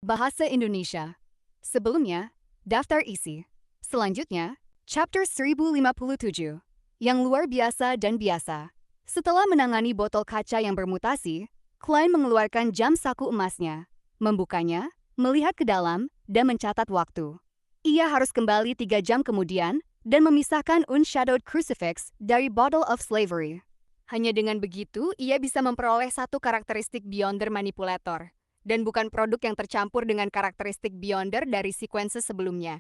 Bahasa Indonesia. Sebelumnya, daftar isi. Selanjutnya, chapter 1057. Yang luar biasa dan biasa. Setelah menangani botol kaca yang bermutasi, Klein mengeluarkan jam saku emasnya, membukanya, melihat ke dalam, dan mencatat waktu. Ia harus kembali 3 jam kemudian dan memisahkan unshadowed crucifix dari Bottle of Slavery. Hanya dengan begitu, ia bisa memperoleh satu karakteristik Beyonder Manipulator, dan bukan produk yang tercampur dengan karakteristik Beyonder dari sequences sebelumnya.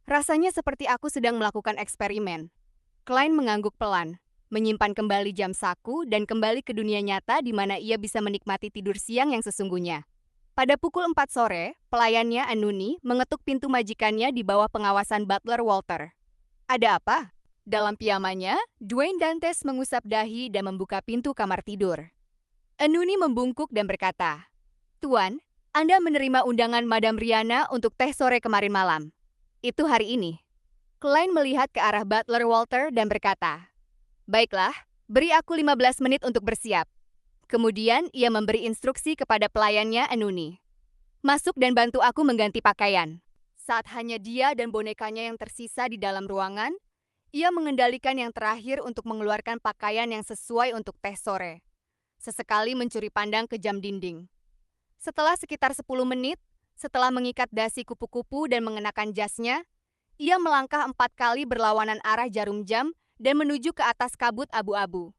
Rasanya seperti aku sedang melakukan eksperimen. Klein mengangguk pelan, menyimpan kembali jam saku dan kembali ke dunia nyata di mana ia bisa menikmati tidur siang yang sesungguhnya. Pada pukul 4 sore, pelayannya Anuni mengetuk pintu majikannya di bawah pengawasan butler Walter. Ada apa? Dalam pijamannya, Dwayne Dantes mengusap dahi dan membuka pintu kamar tidur. Anuni membungkuk dan berkata, "Tuan, Anda menerima undangan Madam Rihanna untuk teh sore kemarin malam. Itu hari ini." Klein melihat ke arah butler Walter dan berkata, "Baiklah, beri aku 15 menit untuk bersiap." Kemudian ia memberi instruksi kepada pelayannya Anuni. "Masuk dan bantu aku mengganti pakaian." Saat hanya dia dan bonekanya yang tersisa di dalam ruangan, ia mengendalikan yang terakhir untuk mengeluarkan pakaian yang sesuai untuk teh sore. Sesekali mencuri pandang ke jam dinding. Setelah sekitar 10 menit, setelah mengikat dasi kupu-kupu dan mengenakan jasnya, ia melangkah 4 kali berlawanan arah jarum jam dan menuju ke atas kabut abu-abu.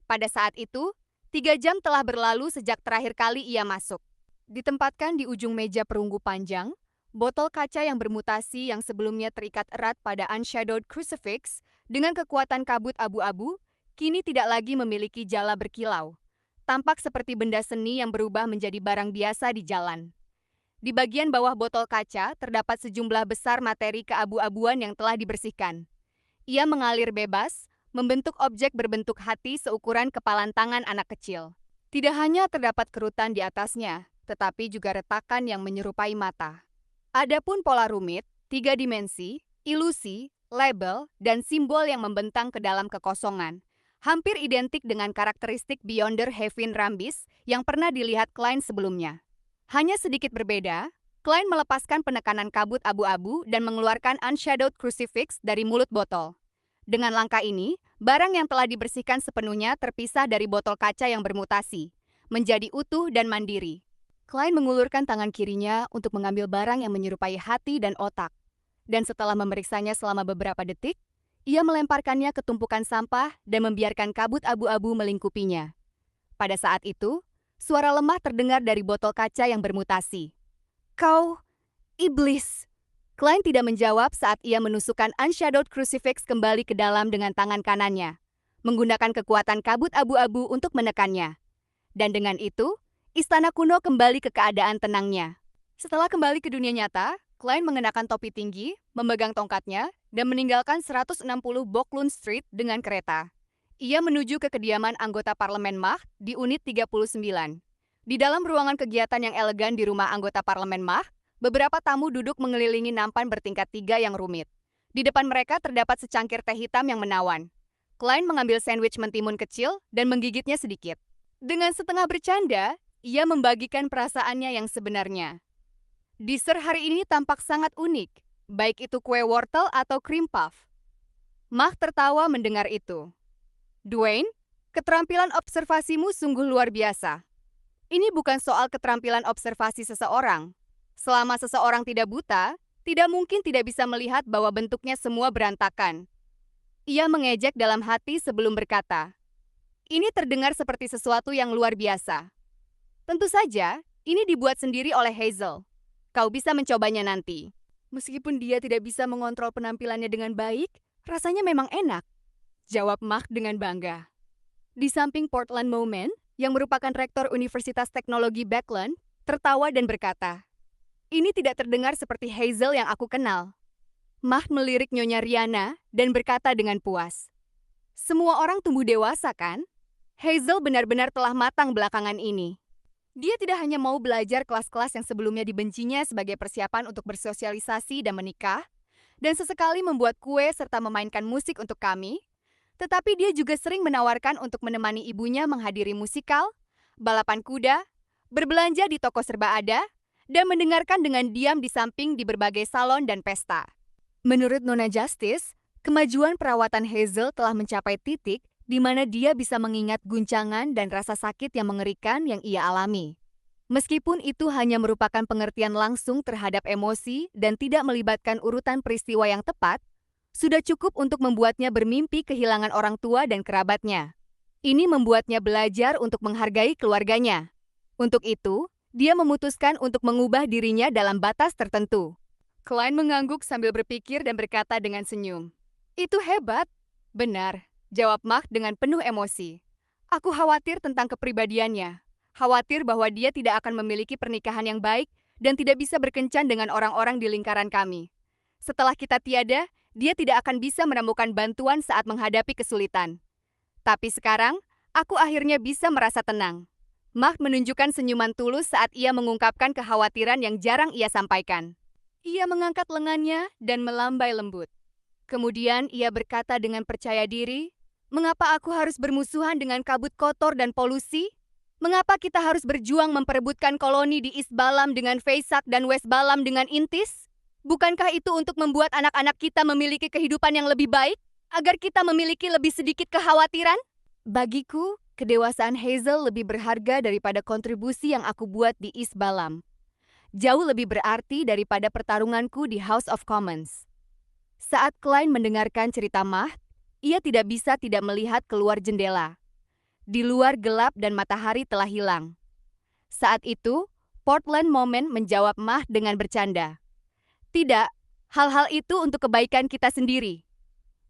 Pada saat itu, 3 jam telah berlalu sejak terakhir kali ia masuk. Ditempatkan di ujung meja perunggu panjang, botol kaca yang bermutasi yang sebelumnya terikat erat pada unshadowed crucifix dengan kekuatan kabut abu-abu, kini tidak lagi memiliki jala berkilau. Tampak seperti benda seni yang berubah menjadi barang biasa di jalan. Di bagian bawah botol kaca terdapat sejumlah besar materi keabu-abuan yang telah dibersihkan. Ia mengalir bebas, membentuk objek berbentuk hati seukuran kepalan tangan anak kecil. Tidak hanya terdapat kerutan di atasnya, tetapi juga retakan yang menyerupai mata. Adapun pola rumit, 3 dimensi, ilusi, label, dan simbol yang membentang ke dalam kekosongan, hampir identik dengan karakteristik Beyonder Hevin Rambis yang pernah dilihat Klein sebelumnya. Hanya sedikit berbeda, Klein melepaskan penekanan kabut abu-abu dan mengeluarkan unshadowed crucifix dari mulut botol. Dengan langkah ini, barang yang telah dibersihkan sepenuhnya terpisah dari botol kaca yang bermutasi, menjadi utuh dan mandiri. Klein mengulurkan tangan kirinya untuk mengambil barang yang menyerupai hati dan otak. Dan setelah memeriksanya selama beberapa detik, ia melemparkannya ke tumpukan sampah dan membiarkan kabut abu-abu melingkupinya. Pada saat itu, suara lemah terdengar dari botol kaca yang bermutasi. "Kau, iblis!" Klein tidak menjawab saat ia menusukkan unshadowed crucifix kembali ke dalam dengan tangan kanannya, menggunakan kekuatan kabut abu-abu untuk menekannya. Dan dengan itu, istana kuno kembali ke keadaan tenangnya. Setelah kembali ke dunia nyata, Klein mengenakan topi tinggi, memegang tongkatnya, dan meninggalkan 160 Boklund Street dengan kereta. Ia menuju ke kediaman anggota parlemen Mach di unit 39. Di dalam ruangan kegiatan yang elegan di rumah anggota parlemen Mach, beberapa tamu duduk mengelilingi nampan bertingkat 3 yang rumit. Di depan mereka terdapat secangkir teh hitam yang menawan. Klein mengambil sandwich mentimun kecil dan menggigitnya sedikit. Dengan setengah bercanda, ia membagikan perasaannya yang sebenarnya. Dessert hari ini tampak sangat unik, baik itu kue wortel atau cream puff. Mach tertawa mendengar itu. "Dwayne, keterampilan observasimu sungguh luar biasa. Ini bukan soal keterampilan observasi seseorang. Selama seseorang tidak buta, tidak mungkin tidak bisa melihat bahwa bentuknya semua berantakan." Ia mengejek dalam hati sebelum berkata, "Ini terdengar seperti sesuatu yang luar biasa. Tentu saja, ini dibuat sendiri oleh Hazel. Kau bisa mencobanya nanti." "Meskipun dia tidak bisa mengontrol penampilannya dengan baik, rasanya memang enak," jawab Mach dengan bangga. Di samping Portland Moment, yang merupakan rektor Universitas Teknologi Backlund, tertawa dan berkata, "Ini tidak terdengar seperti Hazel yang aku kenal." Mach melirik Nyonya Rihanna dan berkata dengan puas, "Semua orang tumbuh dewasa, kan? Hazel benar-benar telah matang belakangan ini." Dia tidak hanya mau belajar kelas-kelas yang sebelumnya dibencinya sebagai persiapan untuk bersosialisasi dan menikah, dan sesekali membuat kue serta memainkan musik untuk kami, tetapi dia juga sering menawarkan untuk menemani ibunya menghadiri musikal, balapan kuda, berbelanja di toko serba ada, dan mendengarkan dengan diam di samping di berbagai salon dan pesta. Menurut Nona Justice, kemajuan perawatan Hazel telah mencapai titik di mana dia bisa mengingat guncangan dan rasa sakit yang mengerikan yang ia alami. Meskipun itu hanya merupakan pengertian langsung terhadap emosi dan tidak melibatkan urutan peristiwa yang tepat, sudah cukup untuk membuatnya bermimpi kehilangan orang tua dan kerabatnya. Ini membuatnya belajar untuk menghargai keluarganya. Untuk itu, dia memutuskan untuk mengubah dirinya dalam batas tertentu. Klein mengangguk sambil berpikir dan berkata dengan senyum. Itu hebat. Benar, jawab Mark dengan penuh emosi. Aku khawatir tentang kepribadiannya. Khawatir bahwa dia tidak akan memiliki pernikahan yang baik dan tidak bisa berkencan dengan orang-orang di lingkaran kami. Setelah kita tiada, dia tidak akan bisa menemukan bantuan saat menghadapi kesulitan. Tapi sekarang, aku akhirnya bisa merasa tenang. Mark menunjukkan senyuman tulus saat ia mengungkapkan kekhawatiran yang jarang ia sampaikan. Ia mengangkat lengannya dan melambai lembut. Kemudian ia berkata dengan percaya diri, "Mengapa aku harus bermusuhan dengan kabut kotor dan polusi? Mengapa kita harus berjuang memperebutkan koloni di East Balam dengan Feysak dan West Balam dengan Intis? Bukankah itu untuk membuat anak-anak kita memiliki kehidupan yang lebih baik? Agar kita memiliki lebih sedikit kekhawatiran?" Bagiku, kedewasaan Hazel lebih berharga daripada kontribusi yang aku buat di East Balam. Jauh lebih berarti daripada pertarunganku di House of Commons. Saat Klein mendengarkan cerita Maht, ia tidak bisa tidak melihat keluar jendela. Di luar gelap dan matahari telah hilang. Saat itu, Portland Moment menjawab Maht dengan bercanda. Tidak, hal-hal itu untuk kebaikan kita sendiri.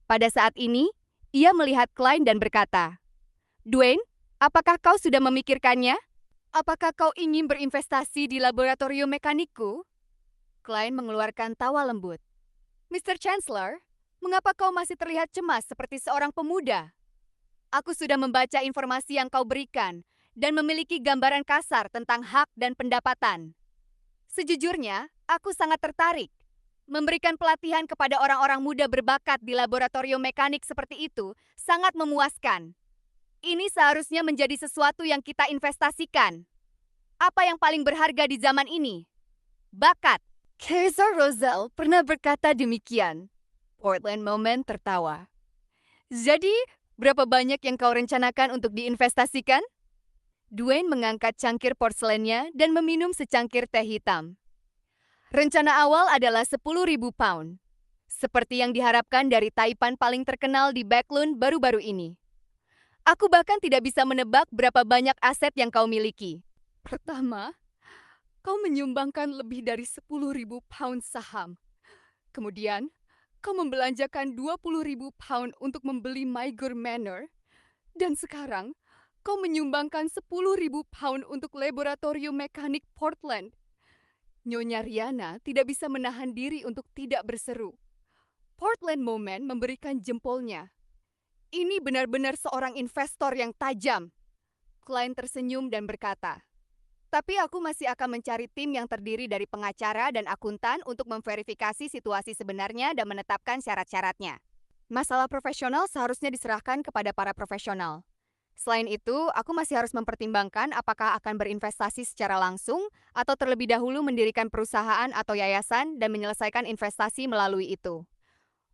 Pada saat ini, ia melihat Klein dan berkata, "Dwayne, apakah kau sudah memikirkannya? Apakah kau ingin berinvestasi di laboratorium mekanikku?" Klein mengeluarkan tawa lembut. "Mr. Chancellor, mengapa kau masih terlihat cemas seperti seorang pemuda? Aku sudah membaca informasi yang kau berikan dan memiliki gambaran kasar tentang hak dan pendapatan. Sejujurnya, aku sangat tertarik. Memberikan pelatihan kepada orang-orang muda berbakat di laboratorium mekanik seperti itu sangat memuaskan. Ini seharusnya menjadi sesuatu yang kita investasikan. Apa yang paling berharga di zaman ini? Bakat." Kaiser Roselle pernah berkata demikian. Portland Moment tertawa. "Jadi, berapa banyak yang kau rencanakan untuk diinvestasikan?" Dwayne mengangkat cangkir porselennya dan meminum secangkir teh hitam. "Rencana awal adalah 10.000 pound. Seperti yang diharapkan dari taipan paling terkenal di Backlund baru-baru ini. Aku bahkan tidak bisa menebak berapa banyak aset yang kau miliki. Pertama, kau menyumbangkan lebih dari 10.000 pound saham. Kemudian, kau membelanjakan 20.000 pound untuk membeli Mygur Manor. Dan sekarang, kau menyumbangkan 10.000 pound untuk laboratorium mekanik Portland." Nyonya Riana tidak bisa menahan diri untuk tidak berseru. Portland Moment memberikan jempolnya. "Ini benar-benar seorang investor yang tajam." Klein tersenyum dan berkata, "Tapi aku masih akan mencari tim yang terdiri dari pengacara dan akuntan untuk memverifikasi situasi sebenarnya dan menetapkan syarat-syaratnya. Masalah profesional seharusnya diserahkan kepada para profesional. Selain itu, aku masih harus mempertimbangkan apakah akan berinvestasi secara langsung atau terlebih dahulu mendirikan perusahaan atau yayasan dan menyelesaikan investasi melalui itu."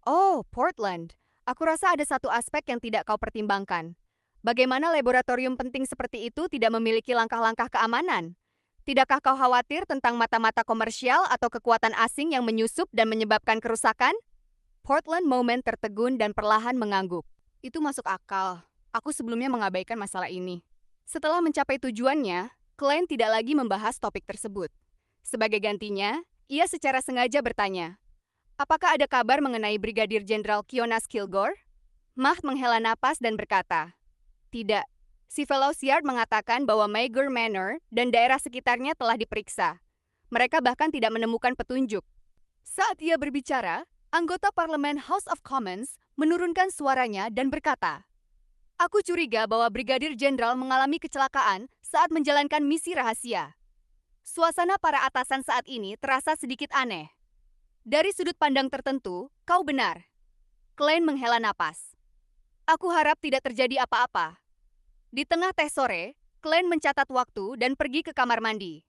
"Oh, Portland, aku rasa ada satu aspek yang tidak kau pertimbangkan. Bagaimana laboratorium penting seperti itu tidak memiliki langkah-langkah keamanan? Tidakkah kau khawatir tentang mata-mata komersial atau kekuatan asing yang menyusup dan menyebabkan kerusakan?" Portland Moment tertegun dan perlahan mengangguk. "Itu masuk akal. Aku sebelumnya mengabaikan masalah ini." Setelah mencapai tujuannya, Klein tidak lagi membahas topik tersebut. Sebagai gantinya, ia secara sengaja bertanya, "Apakah ada kabar mengenai Brigadir Jenderal Kionas Kilgore?" Maht menghela napas dan berkata, "Tidak. Si Fellows Yard mengatakan bahwa Mygur Manor dan daerah sekitarnya telah diperiksa. Mereka bahkan tidak menemukan petunjuk." Saat ia berbicara, anggota parlemen House of Commons menurunkan suaranya dan berkata, "Aku curiga bahwa Brigadir Jenderal mengalami kecelakaan saat menjalankan misi rahasia. Suasana para atasan saat ini terasa sedikit aneh. Dari sudut pandang tertentu, kau benar." Klein menghela napas. "Aku harap tidak terjadi apa-apa." Di tengah teh sore, Klein mencatat waktu dan pergi ke kamar mandi.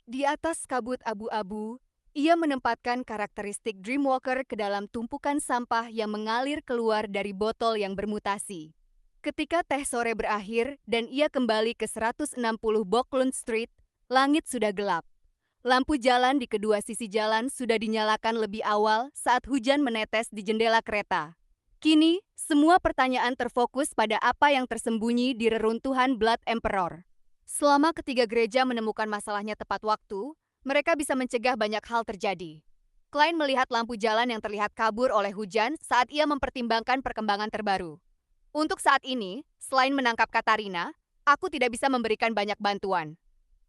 Di atas kabut abu-abu, ia menempatkan karakteristik Dreamwalker ke dalam tumpukan sampah yang mengalir keluar dari botol yang bermutasi. Ketika teh sore berakhir dan ia kembali ke 160 Boklund Street, langit sudah gelap. Lampu jalan di kedua sisi jalan sudah dinyalakan lebih awal saat hujan menetes di jendela kereta. Kini, semua pertanyaan terfokus pada apa yang tersembunyi di reruntuhan Blood Emperor. Selama ketiga gereja menemukan masalahnya tepat waktu, mereka bisa mencegah banyak hal terjadi. Klein melihat lampu jalan yang terlihat kabur oleh hujan saat ia mempertimbangkan perkembangan terbaru. Untuk saat ini, selain menangkap Katarina, aku tidak bisa memberikan banyak bantuan.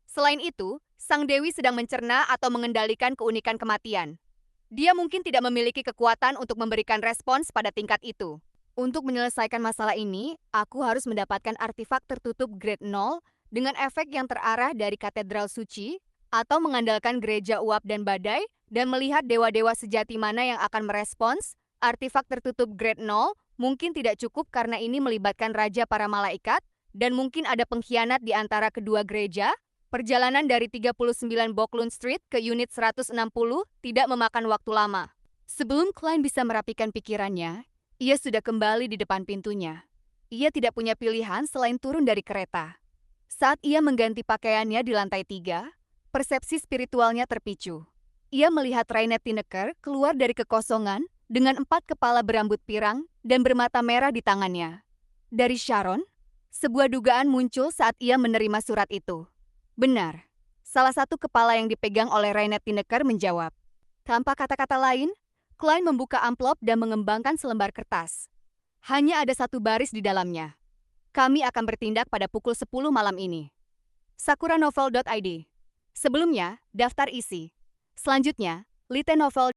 Selain itu, Sang Dewi sedang mencerna atau mengendalikan keunikan kematian. Dia mungkin tidak memiliki kekuatan untuk memberikan respons pada tingkat itu. Untuk menyelesaikan masalah ini, aku harus mendapatkan artefak tertutup grade 0 dengan efek yang terarah dari katedral suci, atau mengandalkan gereja uap dan badai, dan melihat dewa-dewa sejati mana yang akan merespons. Artefak tertutup grade 0 mungkin tidak cukup karena ini melibatkan raja para malaikat, dan mungkin ada pengkhianat di antara kedua gereja. Perjalanan dari 39 Boklund Street ke unit 160 tidak memakan waktu lama. Sebelum Klein bisa merapikan pikirannya, ia sudah kembali di depan pintunya. Ia tidak punya pilihan selain turun dari kereta. Saat ia mengganti pakaiannya di lantai 3, persepsi spiritualnya terpicu. Ia melihat Rainet Tineker keluar dari kekosongan dengan 4 kepala berambut pirang dan bermata merah di tangannya. Dari Sharon, sebuah dugaan muncul saat ia menerima surat itu. Benar, salah satu kepala yang dipegang oleh Rainet Tineker menjawab. Tanpa kata-kata lain, Klein membuka amplop dan mengembangkan selembar kertas. Hanya ada satu baris di dalamnya. Kami akan bertindak pada pukul 10 malam ini. sakuranovel.id. Sebelumnya, daftar isi. Selanjutnya, litenovel